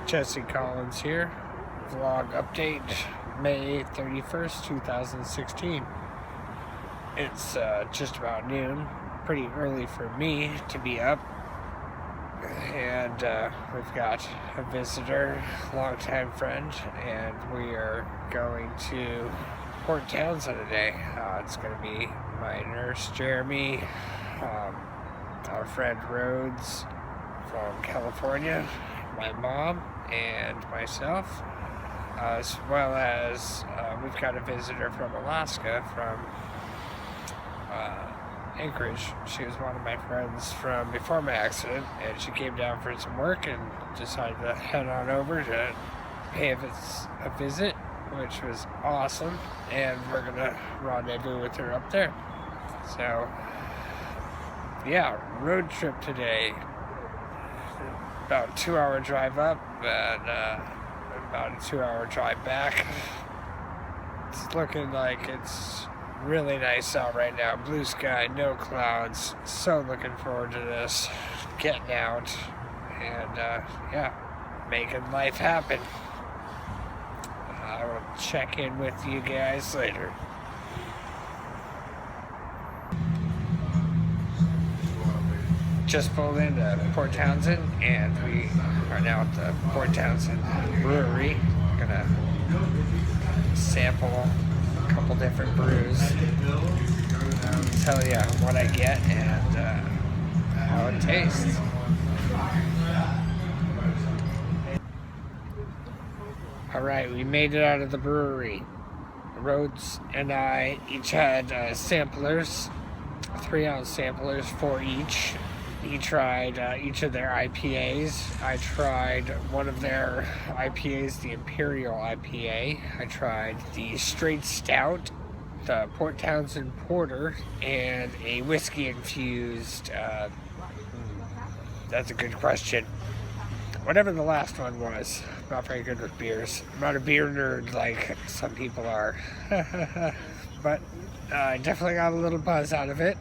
Jesse Collins here. Vlog update, May 31st, 2016. It's just about noon. Pretty early for me to be up. And we've got a visitor, longtime friend, and we are going to Port Townsend today. It's going to be my nurse, Jeremy, our friend Rhodes from California, my mom, and myself, as well as we've got a visitor from Alaska, from Anchorage. She was one of my friends from before my accident, and she came down for some work and decided to head on over to pay a visit, which was awesome, and we're gonna rendezvous with her up there. So yeah, road trip today. About a 2-hour drive up and about a 2-hour drive back. It's looking like it's really nice out right now. Blue sky, no clouds. So looking forward to this. Getting out and yeah, making life happen. I will check in with you guys later. Just pulled into Port Townsend, and we are now at the Port Townsend brewery. Gonna sample a couple different brews, tell you what I get and how it tastes. Alright, we made it out of the brewery. Rhodes and I each had samplers, 3-ounce samplers for each. He tried each of their IPAs. I tried one of their IPAs, the Imperial IPA. I tried the Straight Stout, the Port Townsend Porter, and a whiskey-infused, that's a good question. Whatever the last one was. I'm not very good with beers. I'm not a beer nerd like some people are. But I definitely got a little buzz out of it.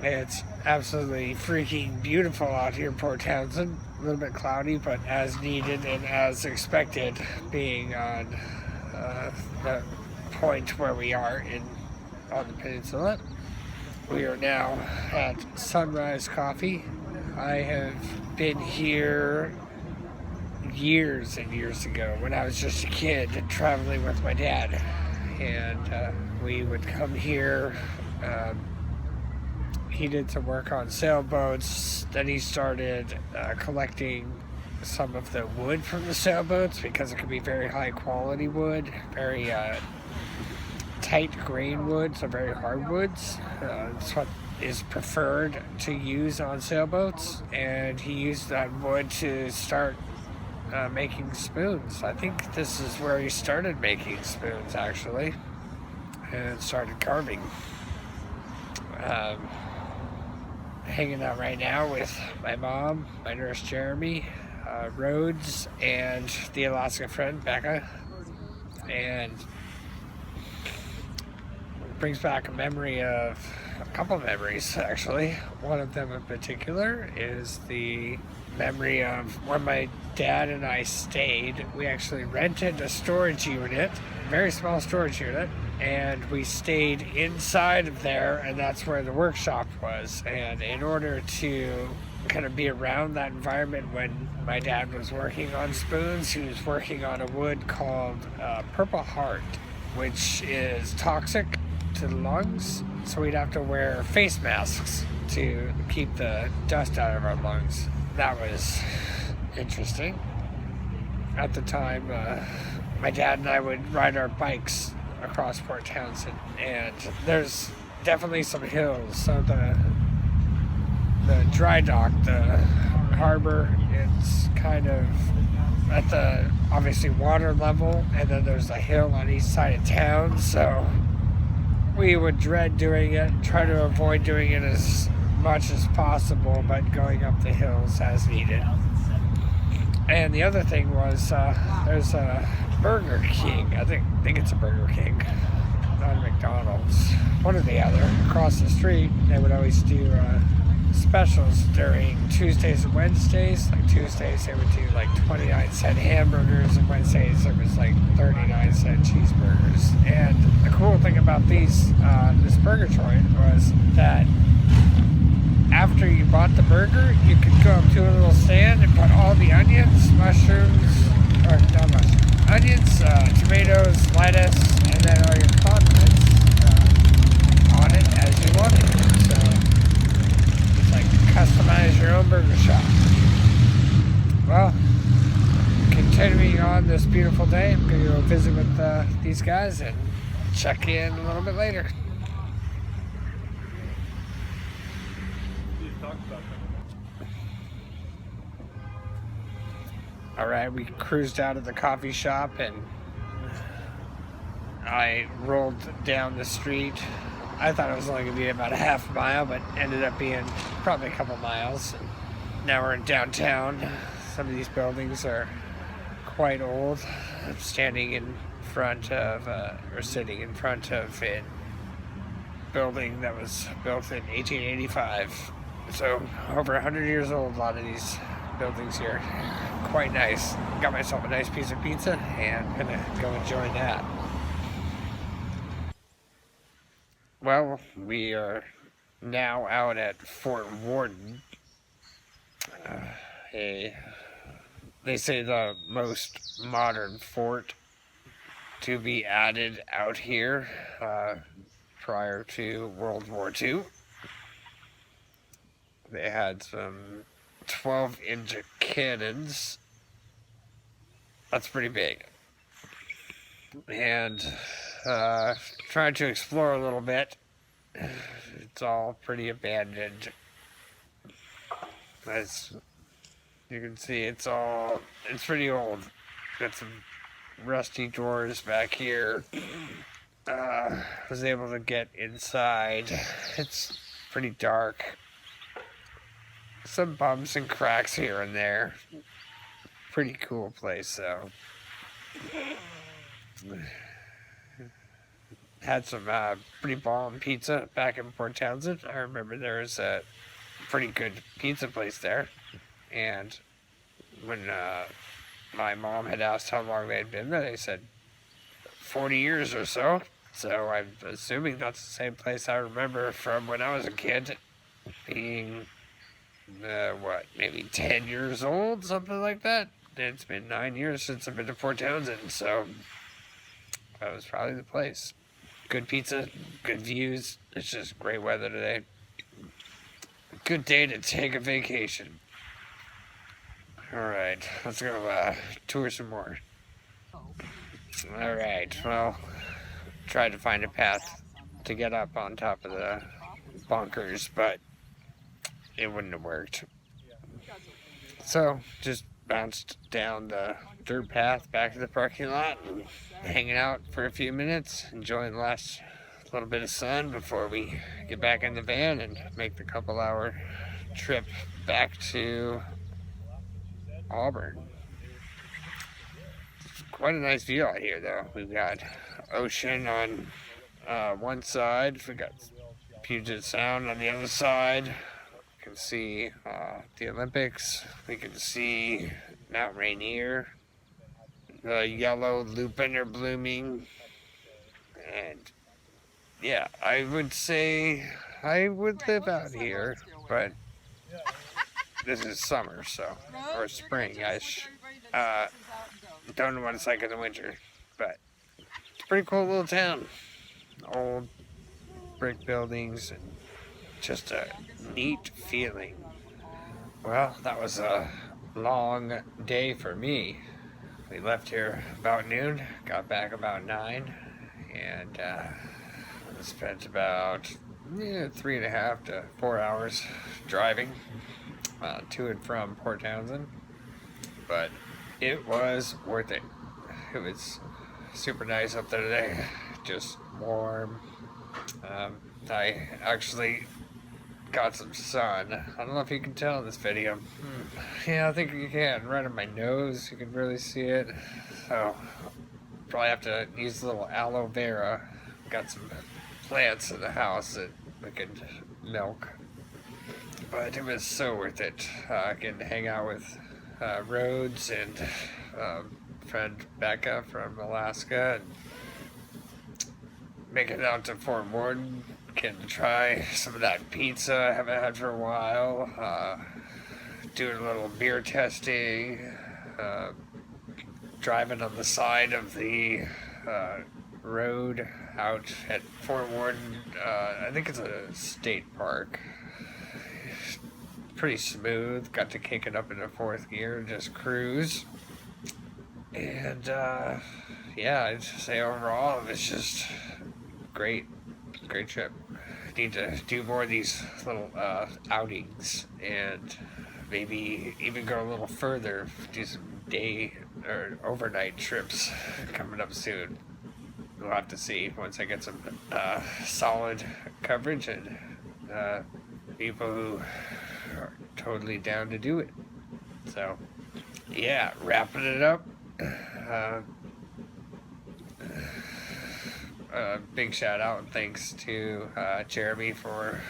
It's absolutely freaking beautiful out here in Port Townsend. A little bit cloudy, but as needed and as expected, being on the point where we are on the peninsula. We are now at Sunrise Coffee. I have been here years and years ago when I was just a kid traveling with my dad. And we would come here. He did some work on sailboats. Then he started collecting some of the wood from the sailboats because it can be very high quality wood, very tight grain wood, so very hard woods. It's what is preferred to use on sailboats, and he used that wood to start making spoons. I think this is where he started making spoons, actually, and started carving. Hanging out right now with my mom, my nurse Jeremy, Rhodes, and the Alaska friend Becca, and it brings back a memory of a couple of memories, actually. One of them in particular is the memory of when my dad and I stayed. We actually rented a storage unit, a very small storage unit, and we stayed inside of there, and that's where the workshop was. And in order to kind of be around that environment when my dad was working on spoons, he was working on a wood called Purple Heart, which is toxic to the lungs, so we'd have to wear face masks to keep the dust out of our lungs. That was interesting. At the time, my dad and I would ride our bikes across Port Townsend, and there's definitely some hills. So the dry dock, the harbor, it's kind of at the obviously water level, and then there's a hill on each side of town. So we would dread doing it, try to avoid doing it as much as possible, but going up the hills as needed. And the other thing was there's a Burger King. I think it's a Burger King, not a McDonald's. One or the other. Across the street, they would always do specials during Tuesdays and Wednesdays. Like Tuesdays they would do like 29-cent hamburgers, and Wednesdays it was like 39-cent cheeseburgers. And the cool thing about this burger joint was that after you bought the burger, you could go up to a little stand and put all the onions, mushrooms, or not mushrooms, onions, tomatoes, lettuce, and then all your condiments on it as you wanted. So it's like customize your own burger shop. Well, continuing on this beautiful day, I'm going to go visit with these guys and check in a little bit later. Alright, we cruised out of the coffee shop and I rolled down the street. I thought it was only going to be about a half mile, but ended up being probably a couple miles. Now we're in downtown. Some of these buildings are quite old. I'm standing in front of, or sitting in front of a building that was built in 1885. So over 100 years old, a lot of these buildings here. Quite nice. Got myself a nice piece of pizza and I'm gonna go enjoy that. Well, we are now out at Fort Worden. They say the most modern fort to be added out here prior to World War II. They had some 12-inch cannons. That's pretty big. And trying to explore a little bit. It's all pretty abandoned. As you can see, it's pretty old. Got some rusty doors back here. Was able to get inside. It's pretty dark. Some bumps and cracks here and there. Pretty cool place though. Had some pretty bomb pizza back in Port Townsend. I remember there was a pretty good pizza place there. And when my mom had asked how long they had been there, they said 40 years or so. So I'm assuming that's the same place I remember from when I was a kid, being maybe 10 years old, something like that. It's been 9 years since I've been to Port Townsend, so that was probably the place. Good pizza, good views. It's just great weather today. Good day to take a vacation. Alright, let's go tour some more. Alright, well, tried to find a path to get up on top of the bunkers, but it wouldn't have worked. So, just bounced down the dirt path back to the parking lot and hanging out for a few minutes, enjoying the last little bit of sun before we get back in the van and make the couple-hour trip back to Auburn. It's quite a nice view out here, though. We've got ocean on one side, we got Puget Sound on the other side. We can see the Olympics. We can see Mount Rainier. The yellow lupin are blooming. And yeah, I would say I would live out here, but this is summer, so, or spring-ish. Don't know what it's like in the winter, but it's a pretty cool little town. Old brick buildings and just a neat feeling. Well, that was a long day for me. We left here about noon, got back about 9, and spent about 3.5 to 4 hours driving to and from Port Townsend, but it was worth it. It was super nice up there today, just warm. I actually got some sun. I don't know if you can tell in this video. Yeah, I think you can. Right on my nose, you can really see it. So, probably have to use a little aloe vera. Got some plants in the house that we could milk. but it was so worth it. Getting to hang out with Rhodes and friend Becca from Alaska, and making it out to Fort Worden, getting to try some of that pizza I haven't had for a while, doing a little beer testing, driving on the side of the road out at Fort Worden. I think it's a state park. Pretty smooth. Got to kick it up into fourth gear and just cruise. And yeah, I'd say overall it's just great trip. Need to do more of these little outings, and maybe even go a little further, do some day or overnight trips coming up soon. We'll have to see once I get some solid coverage and people who are totally down to do it. So yeah, wrapping it up. Big shout out and thanks to Jeremy for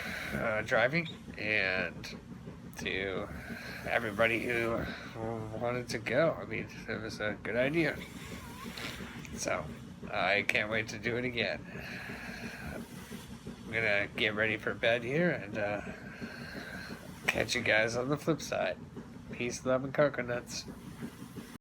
driving, and to everybody who wanted to go. I mean, it was a good idea. So I can't wait to do it again. I'm gonna get ready for bed here, and catch you guys on the flip side. Peace, love, and coconuts.